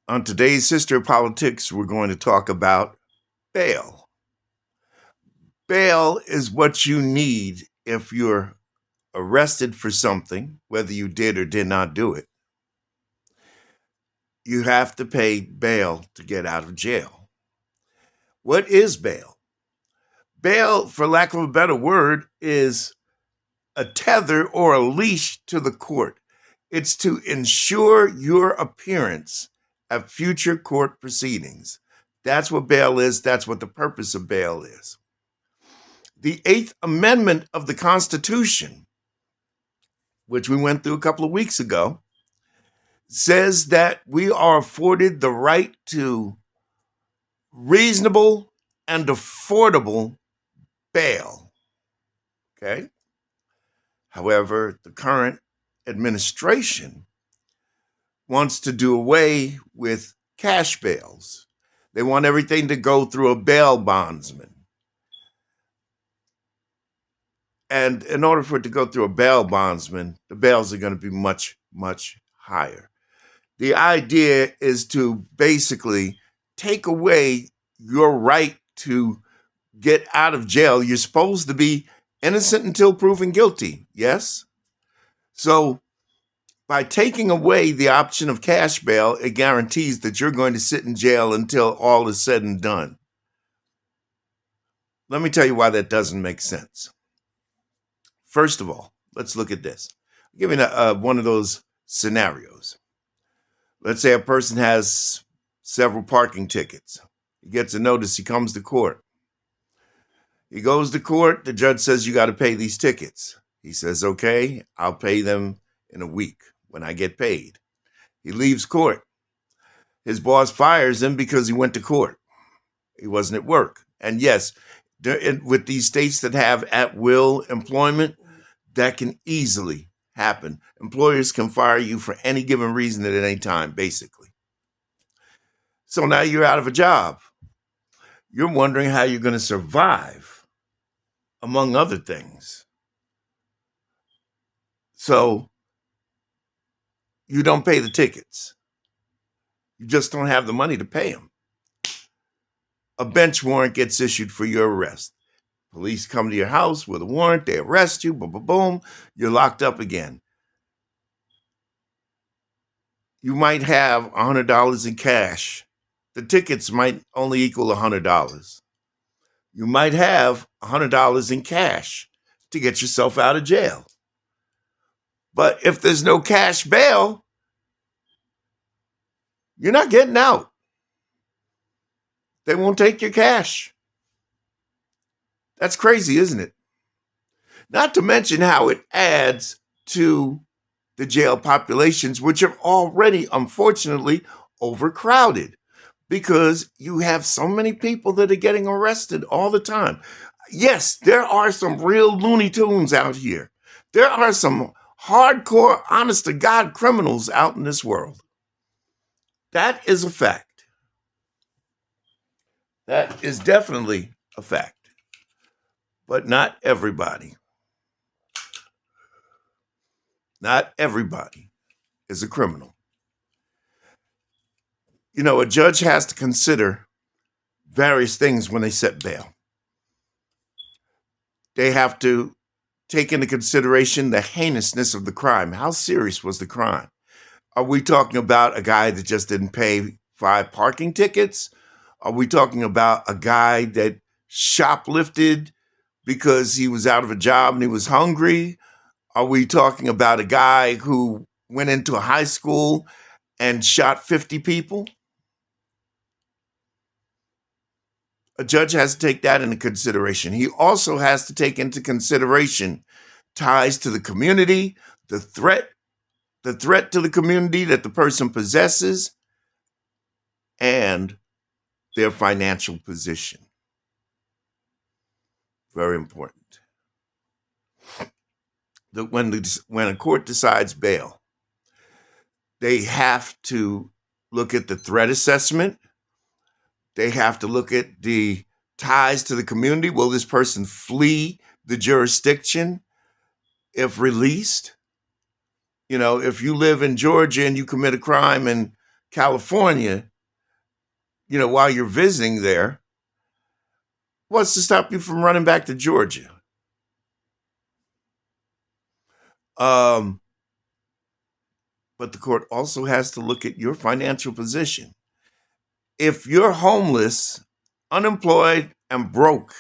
On today's History of Politics, we're going to talk about bail. Bail is what you need if you're arrested for something, whether you did or did not do it. You have to pay bail to get out of jail. What is bail? Bail, for lack of a better word, is a tether or a leash to the court. It's to ensure your appearance at future court proceedings. That's what bail is. That's what the purpose of bail is. The Eighth Amendment of the Constitution, which we went through a couple of weeks ago, says that we are afforded the right to reasonable and affordable bail. Okay? However, the current administration wants to do away with cash bails. They want everything to go through a bail bondsman. And in order for it to go through a bail bondsman, the bails are going to be much, much higher. The idea is to basically take away your right to get out of jail. You're supposed to be innocent until proven guilty, yes? So by taking away the option of cash bail, it guarantees that you're going to sit in jail until all is said and done. Let me tell you why that doesn't make sense. First of all, let's look at this. I'll give you one of those scenarios. Let's say a person has several parking tickets. He gets a notice, he comes to court. He goes to court, the judge says, you got to pay these tickets. He says, okay, I'll pay them in a week when I get paid. He leaves court. His boss fires him because he went to court. He wasn't at work. And yes, with these states that have at-will employment, that can easily happen. Employers can fire you for any given reason at any time, basically. So now you're out of a job. You're wondering how you're going to survive, among other things. So you don't pay the tickets. You just don't have the money to pay them. A bench warrant gets issued for your arrest. Police come to your house with a warrant, they arrest you, boom, boom, boom, you're locked up again. You might have $100 in cash. The tickets might only equal $100. You might have $100 in cash to get yourself out of jail. But if there's no cash bail, you're not getting out. They won't take your cash. That's crazy, isn't it? Not to mention how it adds to the jail populations, which are already, unfortunately, overcrowded because you have so many people that are getting arrested all the time. Yes, there are some real Looney Tunes out here. There are some hardcore, honest to God criminals out in this world. That is a fact. That is definitely a fact. But not everybody. Not everybody is a criminal. You know, a judge has to consider various things when they set bail. They have to take into consideration the heinousness of the crime. How serious was the crime? Are we talking about a guy that just didn't pay 5 parking tickets? Are we talking about a guy that shoplifted because he was out of a job and he was hungry? Are we talking about a guy who went into a high school and shot 50 people? A judge has to take that into consideration. He also has to take into consideration ties to the community, the threat to the community that the person possesses, and their financial position. Very important. When a court decides bail, they have to look at the threat assessment. They have to look at the ties to the community. Will this person flee the jurisdiction if released? You know, if you live in Georgia and you commit a crime in California, while you're visiting there, what's to stop you from running back to Georgia? Um, but the court also has to look at your financial position. If you're homeless, unemployed, and broke,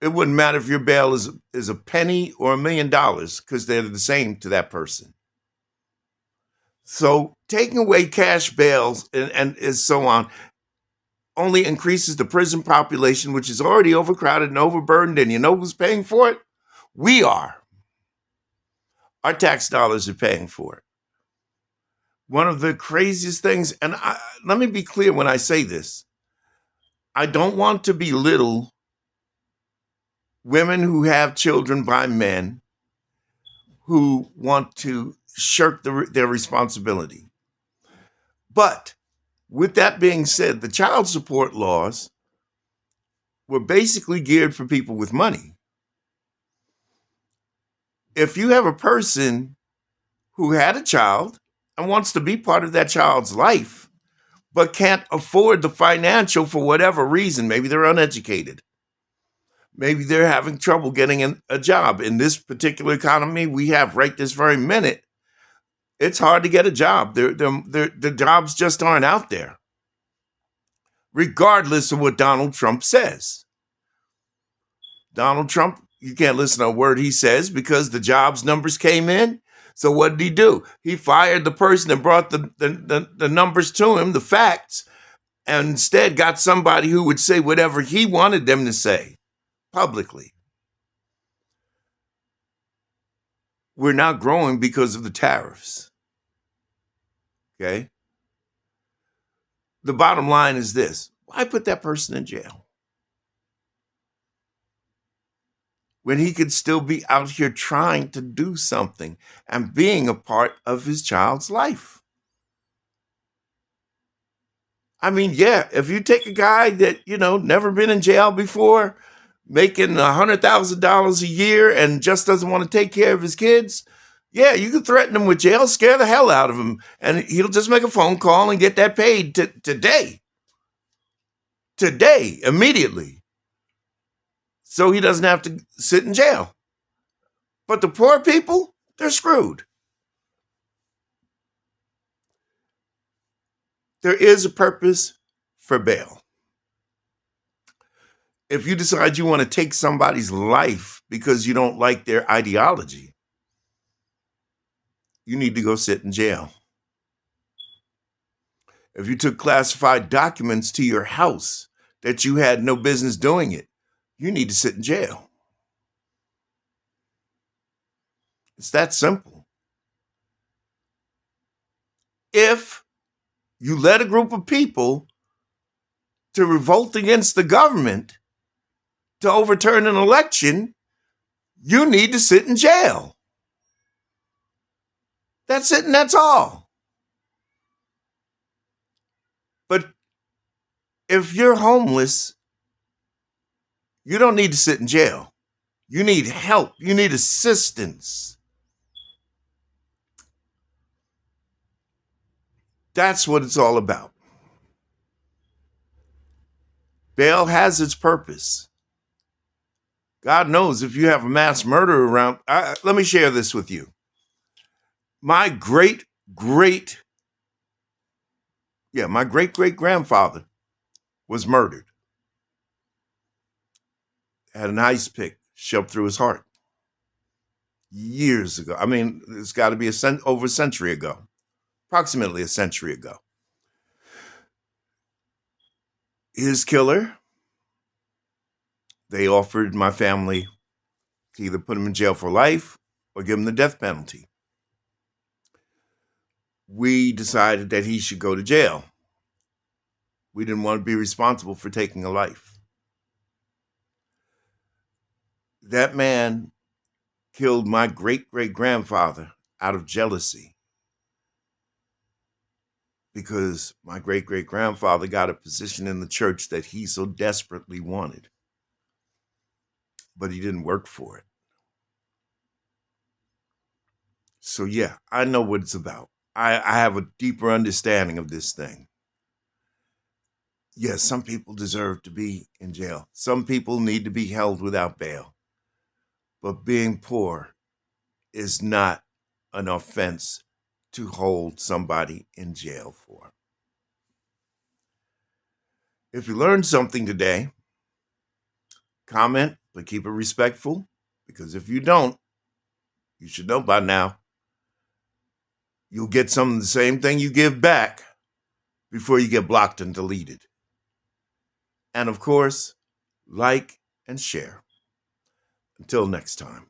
it wouldn't matter if your bail is a penny or $1,000,000 because they're the same to that person. So taking away cash bails and so on only increases the prison population, which is already overcrowded and overburdened. And you know who's paying for it? We are. Our tax dollars are paying for it. One of the craziest things, and let me be clear when I say this, I don't want to belittle women who have children by men who want to shirk their responsibility. But with that being said, the child support laws were basically geared for people with money. If you have a person who had a child and wants to be part of that child's life, but can't afford the financial for whatever reason, maybe they're uneducated, maybe they're having trouble getting a job. In this particular economy we have right this very minute, it's hard to get a job. The jobs just aren't out there, regardless of what Donald Trump says. Donald Trump, you can't listen to a word he says because the jobs numbers came in. So what did he do? He fired the person that brought the numbers to him, the facts, and instead got somebody who would say whatever he wanted them to say publicly. We're not growing because of the tariffs. Okay? The bottom line is this. Why put that person in jail when he could still be out here trying to do something and being a part of his child's life? I mean, yeah, if you take a guy that, never been in jail before, making $100,000 a year and just doesn't want to take care of his kids, yeah, you can threaten him with jail, scare the hell out of him, and he'll just make a phone call and get that paid today, immediately, so he doesn't have to sit in jail. But the poor people, they're screwed. There is a purpose for bail. If you decide you want to take somebody's life because you don't like their ideology, you need to go sit in jail. If you took classified documents to your house that you had no business doing it, you need to sit in jail. It's that simple. If you led a group of people to revolt against the government to overturn an election, you need to sit in jail. That's it, and that's all. But if you're homeless, you don't need to sit in jail. You need help. You need assistance. That's what it's all about. Bail has its purpose. God knows if you have a mass murder around. Let me share this with you. My great grandfather was murdered. Had an ice pick shoved through his heart years ago. I mean, it's got to be over a century ago, approximately a century ago. His killer, they offered my family to either put him in jail for life or give him the death penalty. We decided that he should go to jail. We didn't want to be responsible for taking a life. That man killed my great-great-grandfather out of jealousy because my great-great-grandfather got a position in the church that he so desperately wanted, but he didn't work for it. So yeah, I know what it's about. I have a deeper understanding of this thing. Yes, some people deserve to be in jail. Some people need to be held without bail. But being poor is not an offense to hold somebody in jail for. If you learned something today, comment, but keep it respectful, because if you don't, you should know by now, you'll get some of the same thing you give back before you get blocked and deleted. And of course, like and share. Until next time.